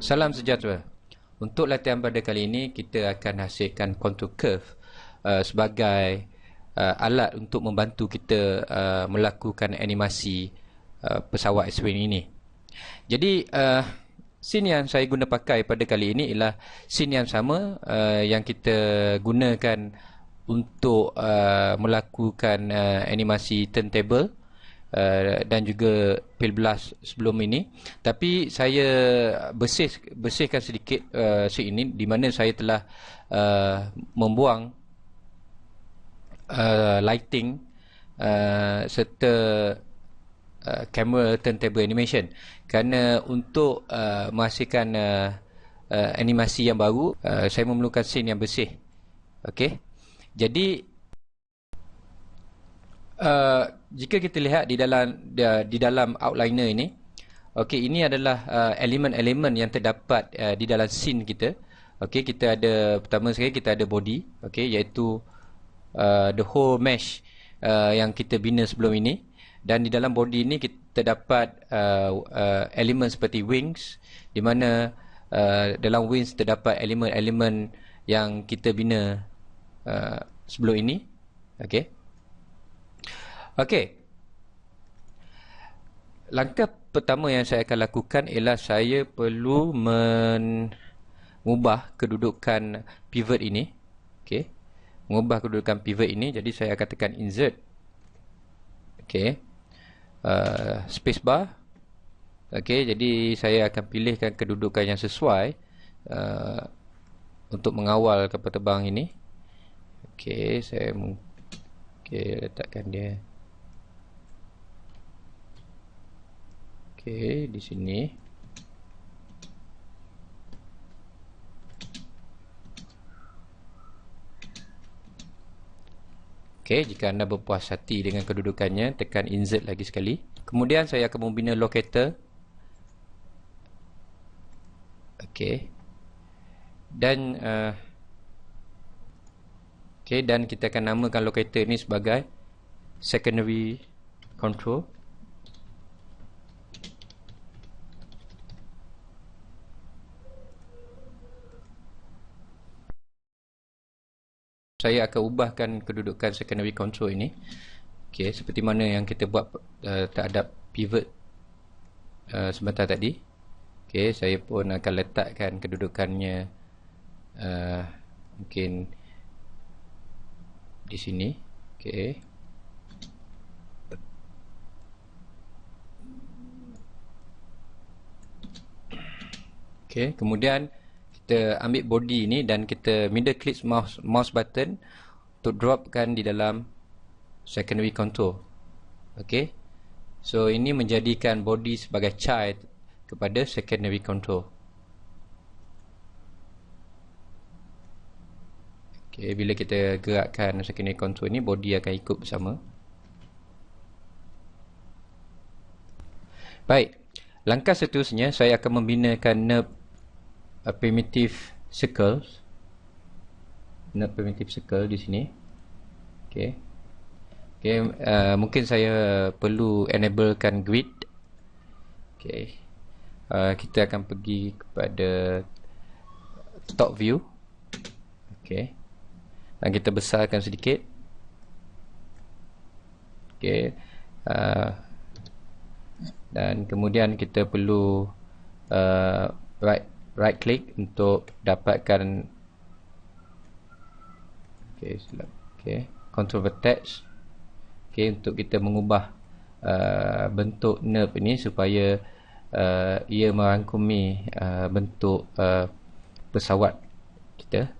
Salam sejahtera. Untuk latihan pada kali ini, kita akan hasilkan contour curve sebagai alat untuk membantu kita melakukan animasi pesawat X-Wing ini. Jadi, scene yang saya guna pakai pada kali ini ialah scene yang sama yang kita gunakan untuk melakukan animasi turntable dan juga pil blast sebelum ini, tapi saya bersihkan sedikit scene ini di mana saya telah membuang lighting serta camera turntable animation, kerana untuk menghasilkan animasi yang baru saya memerlukan scene yang bersih. Okey, jadi jika kita lihat di dalam outliner ini, okey, ini adalah elemen-elemen yang terdapat di dalam scene kita. Okey, kita ada, pertama sekali kita ada body, okey, iaitu the whole mesh yang kita bina sebelum ini, dan di dalam body ini kita terdapat elemen seperti wings, di mana dalam wings terdapat elemen-elemen yang kita bina sebelum ini. Okey. Okey. Langkah pertama yang saya akan lakukan ialah saya perlu mengubah kedudukan pivot ini. Okey. Mengubah kedudukan pivot ini, jadi saya akan tekan insert. Okey. Spacebar. Okey, jadi saya akan pilihkan kedudukan yang sesuai untuk mengawal kapal terbang ini. Okey, saya letakkan dia. Okey, di sini. Okey, jika anda berpuas hati dengan kedudukannya, tekan insert lagi sekali. Kemudian saya akan membina locator. Okey. Dan dan kita akan namakan locator ini sebagai secondary control. Saya akan ubahkan kedudukan secondary control ini, okey, seperti mana yang kita buat terhadap pivot sebentar tadi. Okey, saya pun akan letakkan kedudukannya mungkin di sini. Okey. Okey, kemudian kita ambil body ini dan kita middle click mouse button untuk dropkan di dalam secondary control. Okey. So ini menjadikan body sebagai child kepada secondary control. Okey, bila kita gerakkan secondary control ini, body akan ikut bersama. Baik. Langkah seterusnya saya akan membinakan nerve primitive circles. Nerve primitive circle di sini. Okey. Okey, mungkin saya perlu enablekan grid. Okey. Kita akan pergi kepada top view. Okey. Dan kita besarkan sedikit. Okey. Dan kemudian kita perlu right click untuk dapatkan control vertex. Okey, untuk kita mengubah bentuk nerve ini supaya ia merangkumi bentuk pesawat kita.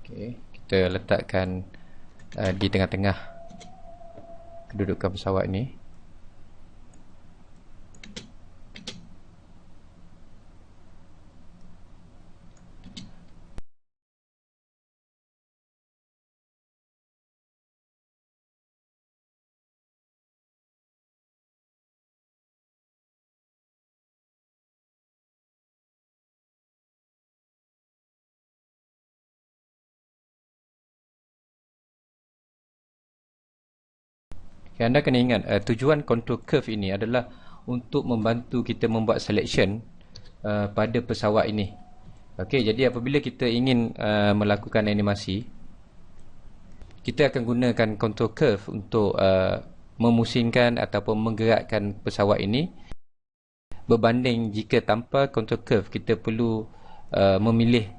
Okay, kita letakkan di tengah-tengah kedudukan pesawat ini. Okay, anda kena ingat tujuan control curve ini adalah untuk membantu kita membuat selection pada pesawat ini. Okey, jadi apabila kita ingin melakukan animasi, kita akan gunakan control curve untuk memusingkan ataupun menggerakkan pesawat ini, berbanding jika tanpa control curve kita perlu memilih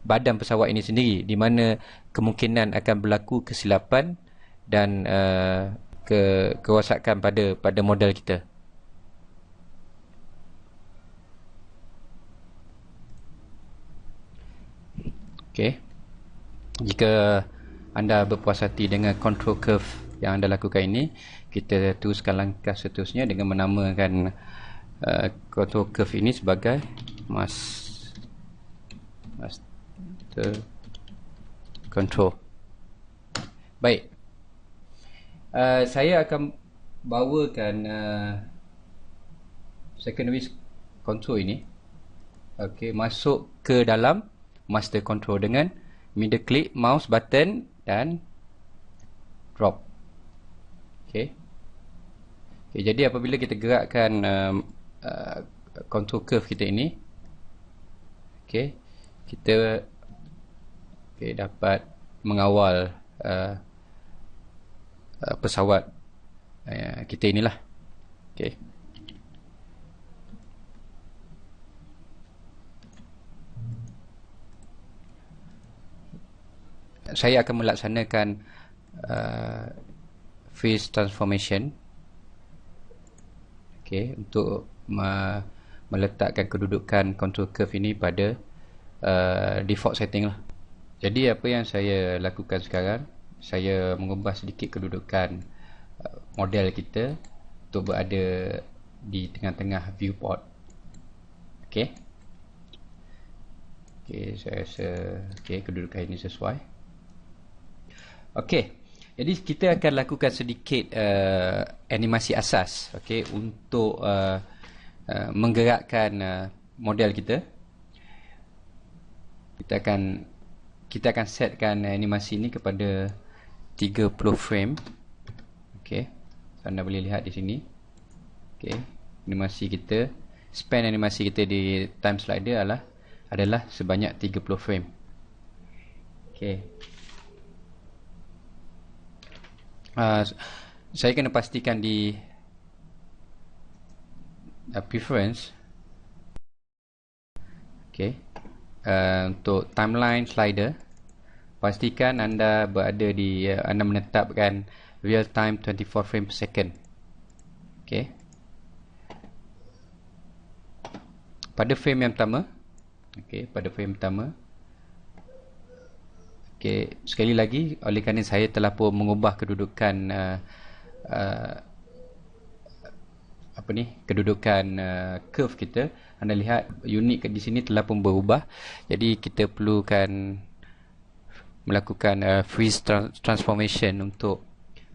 badan pesawat ini sendiri, di mana kemungkinan akan berlaku kesilapan dan kerosakan pada model kita. Okey, jika anda berpuas hati dengan control curve yang anda lakukan ini, kita teruskan langkah seterusnya dengan menamakan control curve ini sebagai master control. Baik, saya akan bawakan secondary control ini, okey, masuk ke dalam master control dengan middle click mouse button dan drop. Okey. Okay, jadi apabila kita gerakkan control curve kita ini, okey, kita dapat mengawal pesawat kita inilah. Okey. Saya akan melaksanakan phase transformation, okey, untuk meletakkan kedudukan control curve ini pada default setting lah. Jadi apa yang saya lakukan sekarang, saya mengubah sedikit kedudukan model kita untuk berada di tengah-tengah viewport. Okey. Okey, saya rasa kedudukan ini sesuai. Okey, jadi kita akan lakukan sedikit animasi asas, okey, untuk menggerakkan model kita. Kita akan setkan animasi ini kepada 30 frame. Okey, anda boleh lihat di sini. Okey, animasi kita, span animasi kita di time slider adalah sebanyak 30 frame. Okey. Saya kena pastikan di preference, okey, untuk timeline slider, pastikan anda berada di anda menetapkan real time 24 frame per second. Okey, pada frame yang pertama, okey, sekali lagi, oleh kerana saya telah pun mengubah kedudukan kedudukan curve kita, anda lihat unit di sini telah pun berubah. Jadi kita perlukan melakukan freeze transformation untuk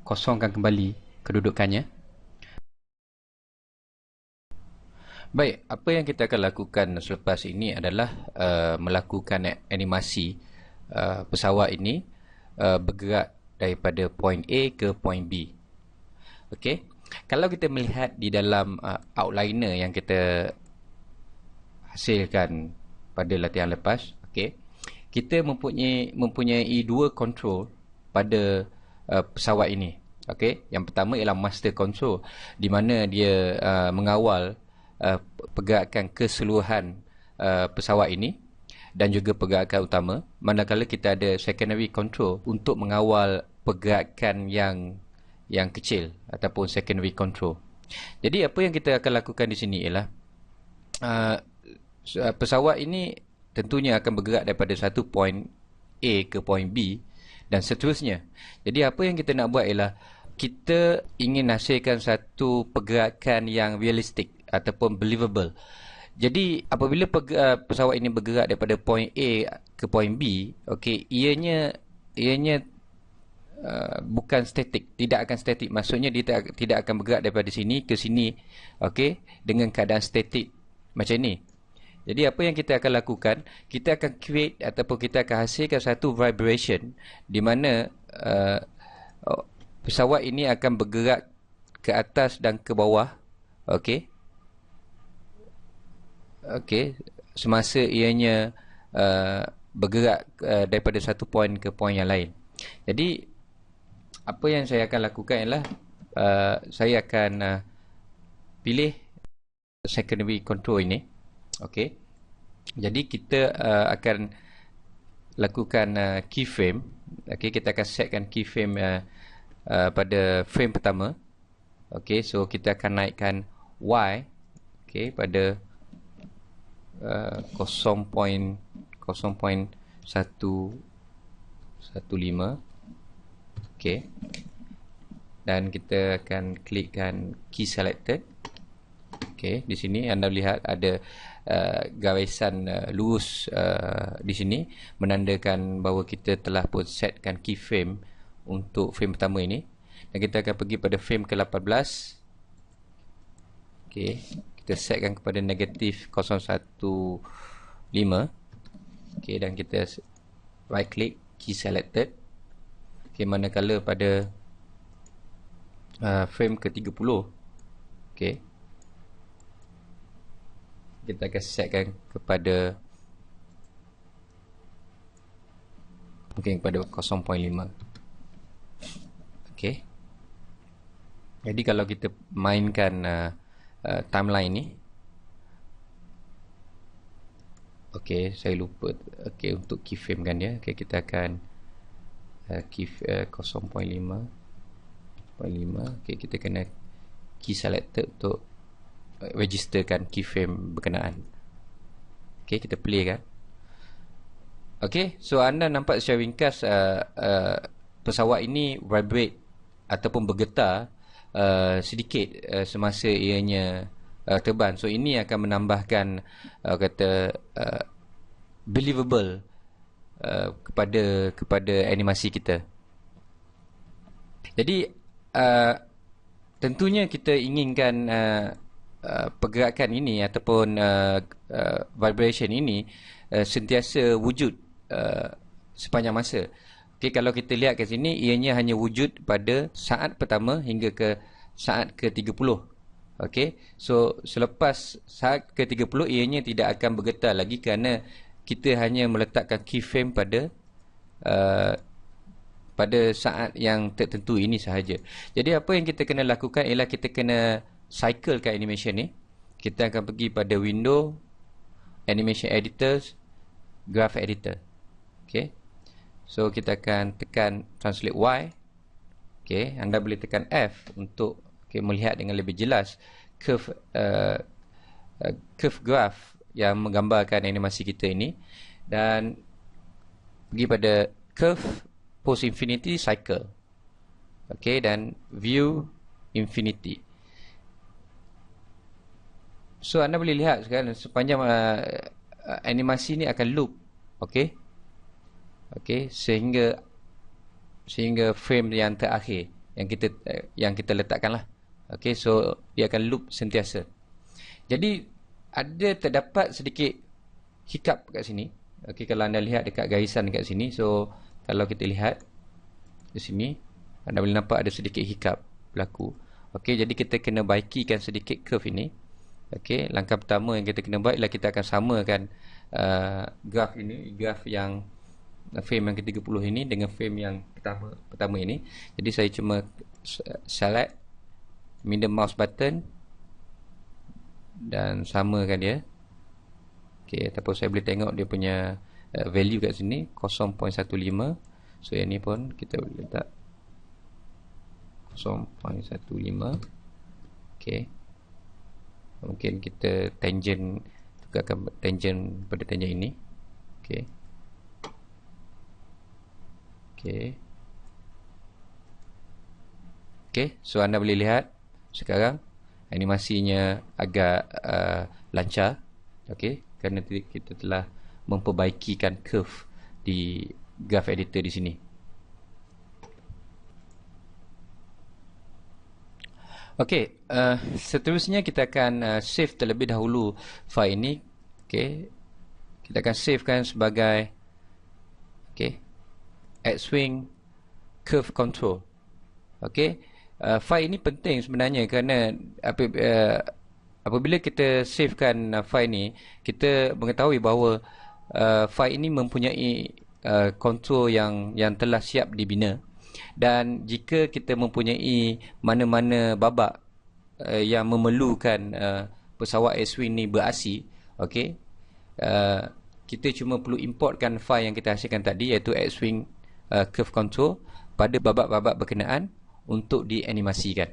kosongkan kembali kedudukannya. Baik, apa yang kita akan lakukan selepas ini adalah melakukan animasi pesawat ini bergerak daripada point A ke point B. Okey, kalau kita melihat di dalam outliner yang kita hasilkan pada latihan lepas, okey, kita mempunyai dua control pada pesawat ini. Okey, yang pertama ialah master control, di mana dia mengawal pergerakan keseluruhan pesawat ini dan juga pergerakan utama, manakala kita ada secondary control untuk mengawal pergerakan yang kecil ataupun secondary control. Jadi apa yang kita akan lakukan di sini ialah pesawat ini tentunya akan bergerak daripada satu point A ke point B dan seterusnya. Jadi apa yang kita nak buat ialah kita ingin hasilkan satu pergerakan yang realistik ataupun believable. Jadi apabila pesawat ini bergerak daripada point A ke point B, okey, ianya bukan statik, tidak akan statik. Maksudnya dia tidak akan bergerak daripada sini ke sini, okey, dengan keadaan statik macam ini. Jadi apa yang kita akan lakukan, kita akan create ataupun kita akan hasilkan satu vibration di mana pesawat ini akan bergerak ke atas dan ke bawah. Okey. Okey, semasa ianya bergerak daripada satu poin ke poin yang lain. Jadi apa yang saya akan lakukan ialah saya akan pilih secondary control ini. Okey. Jadi kita akan lakukan keyframe. Okey, kita akan setkan keyframe pada frame pertama. Okey, so kita akan naikkan Y okey pada 0.0.115. Okey. Dan kita akan klikkan key selected. Okey, di sini anda lihat ada garisan lurus di sini menandakan bahawa kita telah pun setkan keyframe untuk frame pertama ini. Dan kita akan pergi pada frame ke-18. Okey, kita setkan kepada negatif 015. Okey, dan kita right click key selected. Okey, manakala pada frame ke-30. Okey, kita akan setkan kepada mungkin kepada 0.5. Okey. Jadi kalau kita mainkan timeline ni, okey, saya lupa. Okey, untuk keyframe kan dia. Okey, kita akan 0.5. Okey, kita kena key selected untuk registerkan keyframe berkenaan. Okey, kita play kan. Okey, so anda nampak secara ringkas pesawat ini vibrate ataupun bergetar sedikit semasa ianya terbang. So ini akan menambahkan believable kepada animasi kita. Jadi tentunya kita inginkan pergerakan ini ataupun vibration ini sentiasa wujud sepanjang masa. Okay, kalau kita lihat ke sini, ianya hanya wujud pada saat pertama hingga ke saat ke-30. Okay, so selepas saat ke-30 ianya tidak akan bergetar lagi kerana kita hanya meletakkan keyframe pada saat yang tertentu ini sahaja. Jadi apa yang kita kena lakukan ialah kita kena cyclekan animation ni. Kita akan pergi pada window, animation editors, graph editor. Okay, so kita akan tekan translate Y. Okay, anda boleh tekan F untuk melihat dengan lebih jelas curve graph yang menggambarkan animasi kita ini. Dan pergi pada curve post infinity cycle. Okay, dan view infinity. So anda boleh lihat sekarang sepanjang animasi ni akan loop. Okay. Okey, sehingga frame yang terakhir yang kita letakkanlah. Okey, so dia akan loop sentiasa. Jadi terdapat sedikit hiccup kat sini. Okey, kalau anda lihat dekat garisan dekat sini, so kalau kita lihat di sini anda boleh nampak ada sedikit hiccup berlaku. Okey, jadi kita kena baikikan sedikit curve ini. Okey, langkah pertama yang kita kena buat ialah kita akan samakan graf ini, graf yang frame yang ke-30 ini dengan frame yang pertama ini. Jadi saya cuma select middle mouse button dan samakan dia. Okey, ataupun saya boleh tengok dia punya value kat sini 0.15. So yang ni pun kita boleh letak 0.15. Okey, mungkin kita tangent, tukarkan tangent pada tangent ini. Okey. Okey, so anda boleh lihat sekarang animasinya agak lancar. Okey, kerana kita telah memperbaikikan curve di graph editor di sini. Okey, seterusnya kita akan save terlebih dahulu file ini. Okey, kita akan savekan sebagai X-Wing Curve Control. Okey, file ini penting sebenarnya kerana apabila kita savekan file ni, kita mengetahui bahawa file ini mempunyai kontrol yang telah siap dibina. Dan jika kita mempunyai mana-mana babak yang memerlukan pesawat X-Wing ni berasi, okey, kita cuma perlu importkan file yang kita hasilkan tadi, iaitu X-Wing curve control pada babak-babak berkenaan untuk dianimasikan.